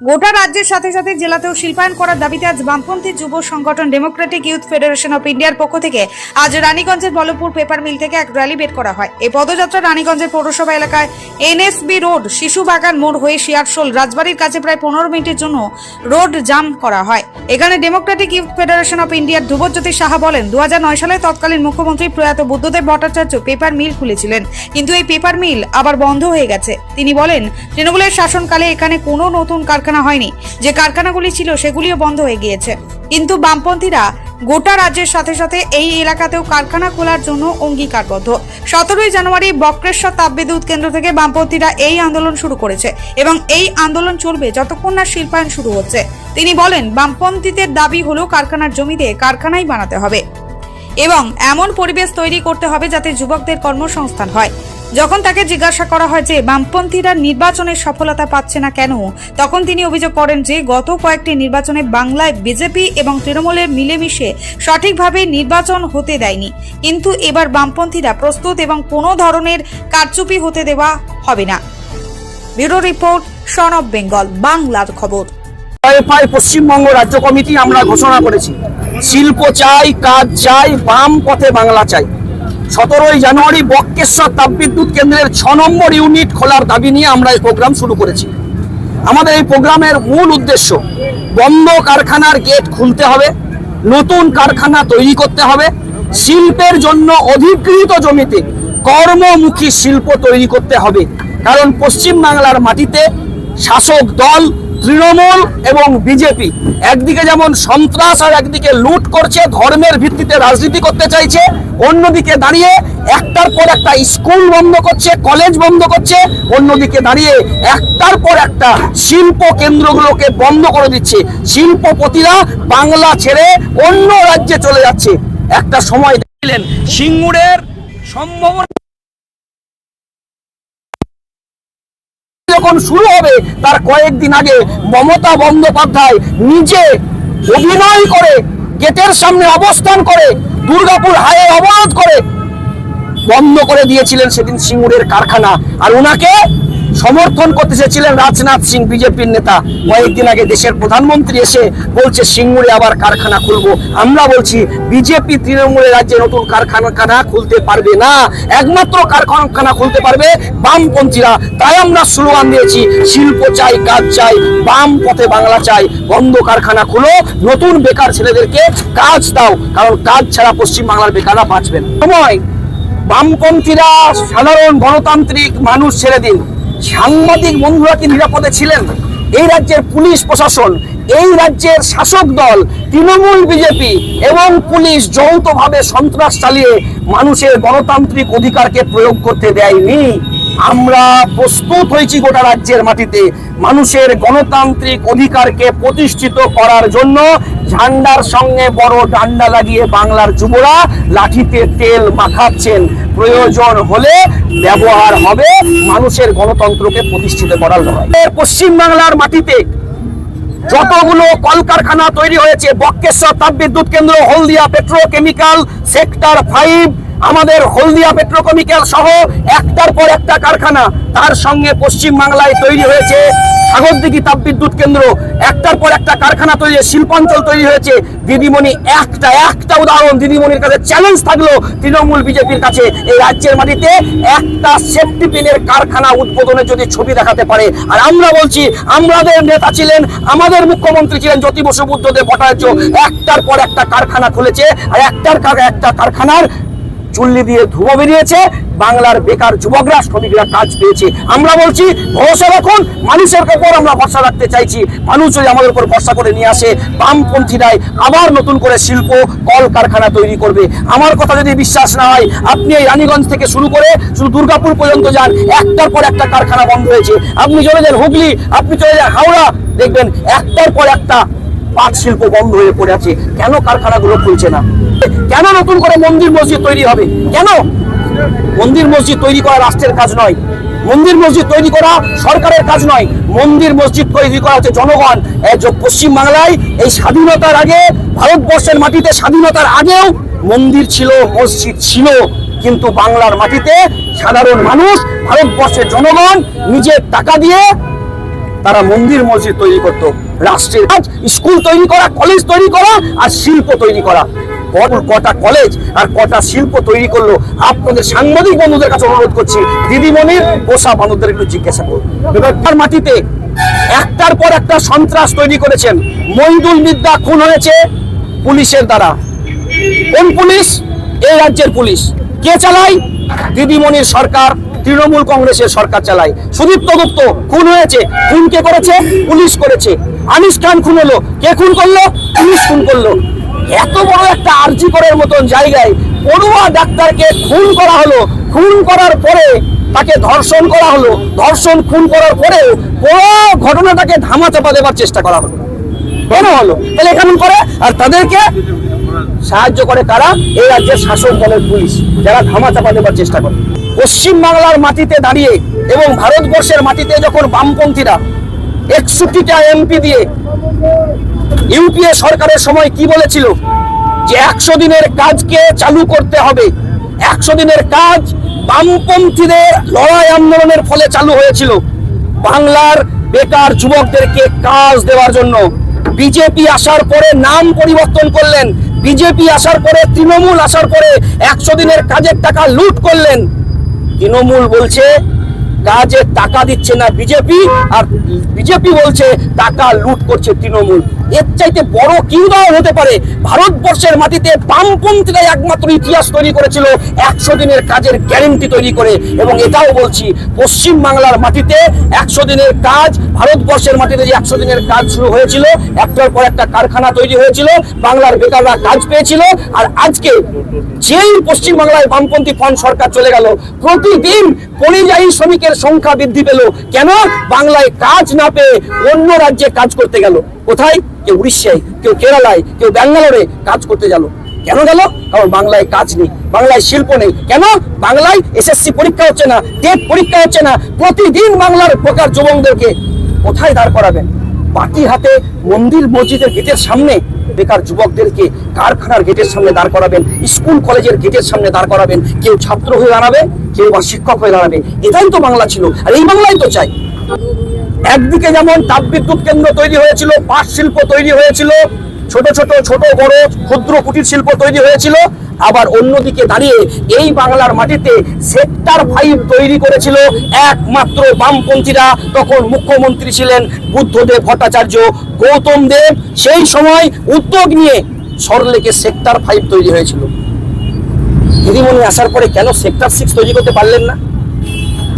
গোটা রাজ্যের সাথে সাথে জেলাতেও শিল্পায়ন করার দাবিতে আজ বামপন্থী যুব সংগঠন ডেমোক্রেটিক ইউথ ফেডারেশন অফ ইন্ডিয়ার পক্ষ থেকে আজ রানীগঞ্জের বলপুর পেপার মিল থেকে এক র্যালি বের করা হয়। এই পদযাত্রা রানীগঞ্জের পৌরসভা এলাকায় এনএসবি রোড, শিশু বাগান মোড় হয়ে শিয়ারশোল রাজবাড়ির কাছে প্রায় 15 মিনিটের জন্য রোড জাম করা হয়। এখানে ডেমোক্রেটিক ইউথ ফেডারেশন অফ ইন্ডিয়ার ধ্রুবজ্যোতি সাহা বলেন, 2009 সালে তৎকালীন মুখ্যমন্ত্রী প্রয়াত বুদ্ধদেব ভট্টাচার্য পেপার মিল খুলেছিলেন, কিন্তু এই পেপার মিল আবার বন্ধ হয়ে গেছে। তিনি বলেন, তৃণমূলের শাসনকালে এখানে কোনো নতুন কারখানা হয়নি, যে কারখানাগুলি ছিল সেগুলিও বন্ধ হয়ে গিয়েছে। কিন্তু বামপন্থীরা গোটা রাজ্যের সাথে সাথে এই এলাকাতেও কারখানা খোলার জন্য অঙ্গীকারবদ্ধ। 17 জানুয়ারি বক্রেশ্বর তাপবিদ্যুৎ কেন্দ্র থেকে বামপন্থীরা এই আন্দোলন শুরু করেছে এবং এই আন্দোলন চলবে যতক্ষণ না শিল্পায়ন শুরু হচ্ছে। তিনি বলেন, বামপন্থীদের দাবি হলো কারখানার জমিতে কারখানাই বানাতে হবে এবং এমন পরিবেশ তৈরি করতে হবে যাতে যুবকদের কর্মসংস্থান হয়। যখন তাকে জিজ্ঞাসা করা হয় যে বামপন্থীরা নির্বাচনের সফলতা পাচ্ছে না কেন, তখন তিনি অভিযোগ করেন যে গত কয়েকটি নির্বাচনে বাংলায় বিজেপি এবং তৃণমূলের মিলেমিশে সঠিকভাবে নির্বাচন হতে দেয়নি, কিন্তু এবার বামপন্থীরা প্রস্তুত এবং কোনো ধরনের কারচুপি হতে দেওয়া হবে না। Bureau report, son of Bengal, বাংলার খবর। পশ্চিমবঙ্গ রাজ্য কমিটি আমরা ঘোষণা করেছি, শিল্প চাই, কাজ চাই, বাম পথে বাংলা চাই। 17 জানুয়ারি বক্রেশ্বর তাপবিদ্যুৎ কেন্দ্রের 6 নম্বর ইউনিট খোলার দাবি নিয়ে আমরা এই প্রোগ্রাম শুরু করেছি। আমাদের এই প্রোগ্রামের মূল উদ্দেশ্য, বন্ধ কারখানার গেট খুলতে হবে, নতুন কারখানা তৈরি করতে হবে, শিল্পের জন্য অধিকৃত জমিতে কর্মমুখী শিল্প তৈরি করতে হবে। কারণ পশ্চিমবাংলার মাটিতে শাসক দল তৃণমূল এবং বিজেপি একদিকে যেমন সন্ত্রাস আর একদিকে লুট করছে, ধর্মের ভিত্তিতে রাজনীতি করতে চাইছে, অন্যদিকে দাঁড়িয়ে একটার পর একটা স্কুল বন্ধ করছে, কলেজ বন্ধ করছে, অন্যদিকে দাঁড়িয়ে একটার পর একটা শিল্প কেন্দ্রগুলোকে বন্ধ করে দিচ্ছে। শিল্পপতিরা বাংলা ছেড়ে অন্য রাজ্যে চলে যাচ্ছে। একটা সময় দেখলেন সিঙ্গুরের সম্ভাবনা যখন শুরু হবে তার কয়েকদিন আগে মমতা বন্দ্যোপাধ্যায় নিজে অভিনয় করে গেটের সামনে অবস্থান করে দুর্গাপুর হাইওয়ে অবরোধ করে বন্ধ করে দিয়েছিলেন সেদিন সিঙ্গুরের কারখানা। আর ওনাকে সমর্থন করতে চেয়েছিলেন রাজনাথ সিং, বিজেপির নেতা। কয়েকদিন আগে দেশের প্রধানমন্ত্রী এসে বলছে সিঙ্গুরে আবার কারখানা খুলবো। আমরা বলছি বিজেপি তৃণমূলের রাজ্যে নতুন কারখানা খুলতে পারবে না, একমাত্র কারখানা খুলতে পারবে বামপন্থীরা। তাই আমরা স্লোগান দিয়েছি, শিল্প চাই, কাজ চাই, বাম পথে বাংলা চাই। বন্ধ কারখানা খুলো, নতুন বেকার ছেলেদেরকে কাজ দাও, কারণ কাজ ছাড়া পশ্চিমবাংলার বেকাররা বাঁচবেন। সময় বামপন্থীরা সাধারণ গণতান্ত্রিক মানুষ ছেড়ে দিন, সাংবাদিক বন্ধুরা কি নিরাপদে ছিলেন? এই রাজ্যের পুলিশ প্রশাসন, এই রাজ্যের শাসক দল তৃণমূল, বিজেপি এবং পুলিশ যৌথভাবে সন্ত্রাস চালিয়ে মানুষের গণতান্ত্রিক অধিকারকে প্রয়োগ করতে দেয়নি। আমরা প্রস্তুত হয়েছি গোটা রাজ্যের মাটিতে মানুষের গণতান্ত্রিক অধিকারকে প্রতিষ্ঠিত করার জন্য। ঝান্ডার সঙ্গে বড় ডান্ডা লাগিয়ে বাংলার যুবরা লাঠিতে তেল মাখাচ্ছেন। প্রয়োজন হলে ব্যবহার হবে মানুষের গণতন্ত্রকে প্রতিষ্ঠিত করার জন্য। পশ্চিমবাংলার মাটিতে যতগুলো কলকারখানা তৈরি হয়েছে, বক্রেশ্বর তাপবিদ্যুৎ কেন্দ্র, হলদিয়া পেট্রোকেমিক্যাল, সেক্টর 5, আমাদের হলদিয়া পেট্রোকেমিক্যাল সহ একটার পর একটা কারখানা, তার সঙ্গে পশ্চিমবাংলায় তৈরি হয়েছে সাগরদিঘি তাপবিদ্যুৎ কেন্দ্র, একটার পর একটা কারখানা তৈরি, শিল্পাঞ্চল তৈরি হয়েছে। দিদিমণি একটা উদাহরণ, দিদিমণির কাছে চ্যালেঞ্জ থাকলো তৃণমূল বিজেপির কাছে, এই রাজ্যের মাটিতে একটা সেফটি পিনের কারখানা উদ্বোধনের যদি ছবি দেখাতে পারে। আর আমরা বলছি, আমাদের নেতা ছিলেন, আমাদের মুখ্যমন্ত্রী ছিলেন জ্যোতি বসু বুদ্ধদেব ভট্টাচার্য, একটার পর একটা কারখানা খুলেছে, আর একটা কারখানার চুল্লি দিয়ে ধুঁয়ো বেরিয়েছে, বাংলার বেকার যুবকরা, শ্রমিকরা কাজ পেয়েছে। আমরা বলছি, ভরসা রাখুন, মানুষের উপর আমরা ভরসা রাখতে চাইছি। মানুষ যদি আমাদের উপর ভরসা করে নিয়ে আসে, বামপন্থীরাই আবার নতুন করে শিল্প কলকারখানা তৈরি করবে। আমার কথা যদি বিশ্বাস না হয়, আপনি এই রানীগঞ্জ থেকে শুরু করে শুধু দুর্গাপুর পর্যন্ত যান, একটার পর একটা কারখানা বন্ধ হয়েছে। আপনি চলে যান হুগলি, আপনি চলে যান হাওড়া, দেখবেন একটার পর একটা পাট শিল্প বন্ধ হয়ে পড়ে আছে। কেন কারখানাগুলো খুলছে না? কেন নতুন করে মন্দির মসজিদ তৈরি হবে? কেন? মন্দির মসজিদ তৈরি করা রাষ্ট্রের কাজ নয়, মন্দির মসজিদ তৈরি করা সরকারের কাজ নয়, মন্দির মসজিদ তৈরি করা হচ্ছে জনগণ। পশ্চিমবাংলায় এই স্বাধীনতার আগে, ভারতবর্ষের মাটিতে স্বাধীনতার আগেও মন্দির ছিল, মসজিদ ছিল, কিন্তু বাংলার মাটিতে সাধারণ মানুষ, ভারতবর্ষের জনগণ নিজের টাকা দিয়ে তারা মন্দির মসজিদ তৈরি করত। রাষ্ট্রের কাজ স্কুল তৈরি করা, কলেজ তৈরি করা আর শিল্প তৈরি করা। কটা কলেজ আর কটা শিল্প তৈরি করলো আপনাদের সাংবাদিক বন্ধুদের কাছে অনুরোধ করছি, দিদিমণির পোষা বান্ধবদের একটু জিজ্ঞাসা করুন। তার মাটিতে একটার পর একটা সন্ত্রাস তৈরি করেছেন। মহিদুল মিদ্দা খুন হয়েছে পুলিশের দ্বারা। কোন পুলিশ? এই রাজ্যের পুলিশ। কে চালায়? দিদিমণির সরকার, তৃণমূল কংগ্রেসের সরকার চালায়। সুদীপ্ত গুপ্ত খুন হয়েছে। খুন কে করেছে? পুলিশ করেছে। আনিস খান খুন হলো, কে খুন করলো? পুলিশ খুন করলো। এত বড় একটা আরজি করার মতন জায়গায় পড়ুয়া ডাক্তারকে খুন করা হলো। খুন করার পরে তাকে ধর্ষণ করা হলো। ধর্ষণ খুন করার পরে পুরো ঘটনাটাকে ধামাচাপা দেবার চেষ্টা করা হলো। কেন হলো? তাহলে কেমন করে? আর তাদেরকে সাহায্য করে কারা? এই রাজ্যের শাসক দলের পুলিশ, যারা ধামাচাপা দেবার চেষ্টা করে। পশ্চিম বাংলার মাটিতে দাঁড়িয়ে এবং ভারতবর্ষের মাটিতে যখন বামপন্থীরা 61টা এমপি দিয়ে ইউপিএ সরকারের সময় কি বলেছিল যে 100 দিনের কাজকে চালু করতে হবে। 100 দিনের কাজ বামপন্থীদের লড়াই আন্দোলনের ফলে চালু হয়েছিল। বাংলার বেকার যুবকদেরকে কাজ দেওয়ার জন্য বিজেপি আসার পরে নাম পরিবর্তন করলেন। বিজেপি আসার পরে, তৃণমূল আসার পরে 100 দিনের কাজের টাকা লুট করলেন। তৃণমূল বলছে কাজের টাকা দিচ্ছে না বিজেপি, আর বিজেপি বলছে টাকা লুট করছে তৃণমূল। এর চাইতে বড় কি উদাহরণ হতে পারে? ভারতবর্ষের মাটিতে বামপন্থীরা একমাত্র ইতিহাস তৈরি করেছিল 100 দিনের কাজের গ্যারেন্টি তৈরি করে। এবং এটাও বলছি, পশ্চিম বাংলার মাটিতে 100 দিনের কাজ, ভারতবর্ষের মাটিতে যে 100 দিনের কাজ শুরু হয়েছিল, একটার পর একটা কারখানা তৈরি হয়েছিল, বাংলার বেকাররা কাজ পেয়েছিল। আর আজকে যেই পশ্চিম বাংলায় বামপন্থী ফ্রন্ট সরকার চলে গেল, প্রতিদিন পরিযায়ী শ্রমিকের সংখ্যা বৃদ্ধি পেল। কেন? বাংলায় কাজ না পেয়ে অন্য রাজ্যে কাজ করতে গেল। কোথায়? কেউ উড়িষ্যায়, কেউ কেরালায়, কেউ ব্যাঙ্গালোরে কাজ করতে গেল। কেন গেল? কারণ বাংলায় কাজ নেই, বাংলায় শিল্প নেই। কেন? বাংলায় এসএসসি পরীক্ষা হচ্ছে না, টেট পরীক্ষা হচ্ছে না। প্রতিদিন বাংলার বেকার যুবকদেরকে কোথায় দাঁড় করাবেন? পার্টি হাতে মন্দির মসজিদের গেটের সামনে বেকার যুবকদেরকে কারখানার গেটের সামনে দাঁড় করাবেন, স্কুল কলেজের গেটের সামনে দাঁড় করাবেন। কেউ ছাত্র হয়ে দাঁড়াবে, কেউ বা শিক্ষক হয়ে দাঁড়াবে। এটাই তো বাংলা ছিল, আর এই বাংলাই তো চাই। একদিকে যেমন তাপবিদ্যুৎ কেন্দ্র তৈরি হয়েছিল, পাট শিল্প তৈরি হয়েছিল, ছোট বড় ক্ষুদ্র কুটির শিল্প তৈরি হয়েছিল, আবার অন্যদিকে দাঁড়িয়ে এই বাংলার মাটিতে সেক্টর 5 তৈরি করেছিল একমাত্র বামপন্থীরা। তখন মুখ্যমন্ত্রী ছিলেন বুদ্ধদেব ভট্টাচার্য, গৌতম দেব। সেই সময় উদ্যোগ নিয়ে সরলেকে সেক্টর 5 তৈরি হয়েছিল। দিদিমণি আসার পরে কেন সেক্টর 6 তৈরি করতে পারলেন না?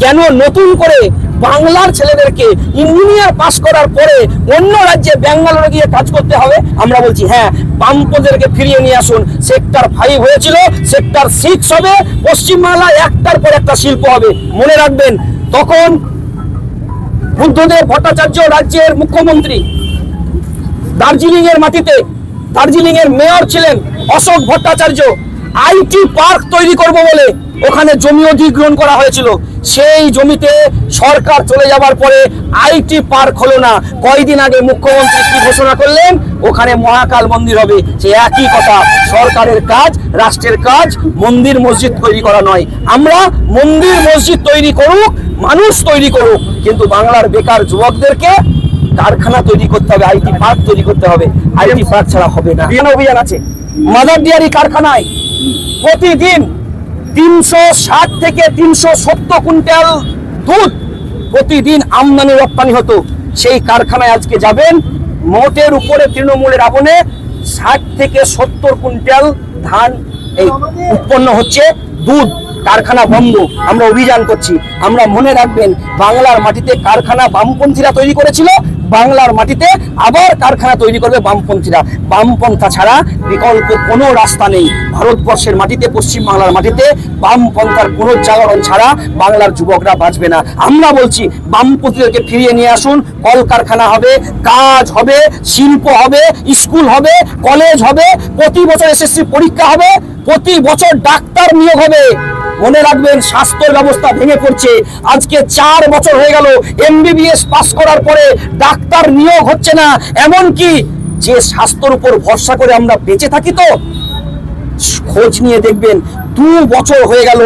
কেন নতুন করে বাংলার ছেলেদেরকে ইঞ্জিনিয়ার পাস করার পরে অন্য রাজ্যে ব্যাঙ্গালোরে গিয়ে কাজ করতে হবে? আমরা বলছি হ্যাঁ, বামপন্থীদেরকে ফিরিয়ে নিয়ে আসুন। সেক্টর 5 হয়েছিল, সেক্টর 6 হবে। পশ্চিমবাংলায় একটার পর একটা শিল্প হবে। মনে রাখবেন, তখন বুদ্ধদেব ভট্টাচার্য রাজ্যের মুখ্যমন্ত্রী। দার্জিলিং এর মাটিতে দার্জিলিং এর মেয়র ছিলেন অশোক ভট্টাচার্য। আইটি পার্ক তৈরি করব বলে ওখানে জমি অধিগ্রহণ করা হয়েছিল। সেই জমিতে সরকার চলে যাবার পরে আইটি পার্ক হলো না। কয়েকদিন আগে মুখ্যমন্ত্রী কি ঘোষণা করলেন? ওখানে মহাকাল মন্দির হবে। সে একই কথা, সরকারের কাজ, রাষ্ট্রের কাজ মন্দির মসজিদ তৈরি করা নয়। আমরা মন্দির মসজিদ তৈরি করুক, মানুষ তৈরি করুক, কিন্তু বাংলার বেকার যুবকদেরকে কারখানা তৈরি করতে হবে, আইটি পার্ক তৈরি করতে হবে। আইটি পার্ক ছাড়া হবে না। অভিযান আছে মাদার ডেয়ারি কারখানায় প্রতিদিন 360 থেকে 370 কুইন্টাল দুধ প্রতিদিন আমদানি রপ্তানি হতো। সেই কারখানায় আজকে যাবেন, মোটের উপরে তৃণমূলের আমলে 60 থেকে 70 কুইন্টাল ধান এই উৎপন্ন হচ্ছে। দুধ কারখানা বন্ধ। আমরা অভিযান করছি। আমরা মনে রাখবেন, বাংলার মাটিতে কারখানা বামপন্থীরা তৈরি করেছিল, বাংলার মাটিতে আবার কারখানা তৈরি করবে বামপন্থীরা। বামপন্থা ছাড়া বিকল্প কোনো রাস্তা নেই। ভারতবর্ষের মাটিতে, পশ্চিম বাংলার মাটিতে বামপন্থার পুনর্জাগরণ ছাড়া বাংলার যুবকরা বাঁচবে না। আমরা বলছি বামপন্থীদেরকে ফিরিয়ে নিয়ে আসুন। কলকারখানা হবে, কাজ হবে, শিল্প হবে, স্কুল হবে, কলেজ হবে, প্রতি বছর এসএসসি পরীক্ষা হবে, প্রতি বছর ডাক্তার নিয়োগ হবে। মনে রাখবেন, স্বাস্থ্য ব্যবস্থা ভেঙে পড়ছে। আজকে 4 বছর হয়ে গেল এমবিবিএস পাস করার পরে ডাক্তার নিয়োগ হচ্ছে না। এমনকি যে স্বাস্থ্যের উপর ভরসা করে আমরা বেঁচে থাকি, তো খোঁজ নিয়ে দেখবেন 2 বছর হয়ে গেল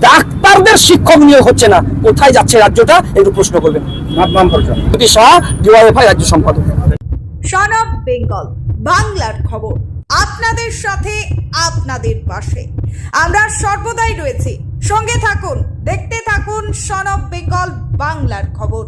ডাক্তারদের শিক্ষক নিয়োগ হচ্ছে না, কোথায় যাচ্ছে রাজ্যটা একটু প্রশ্ন করবেন। জ্যোতি শাহ, ডিওয়াইএফআই রাজ্য সম্পাদক। সন অফ বেঙ্গল বাংলার খবর, আপনাদের সাথে আপনাদের পাশে আমরা সর্বদাই রয়েছি। সঙ্গে থাকুন, দেখতে থাকুন সন অফ বেঙ্গল বাংলার খবর।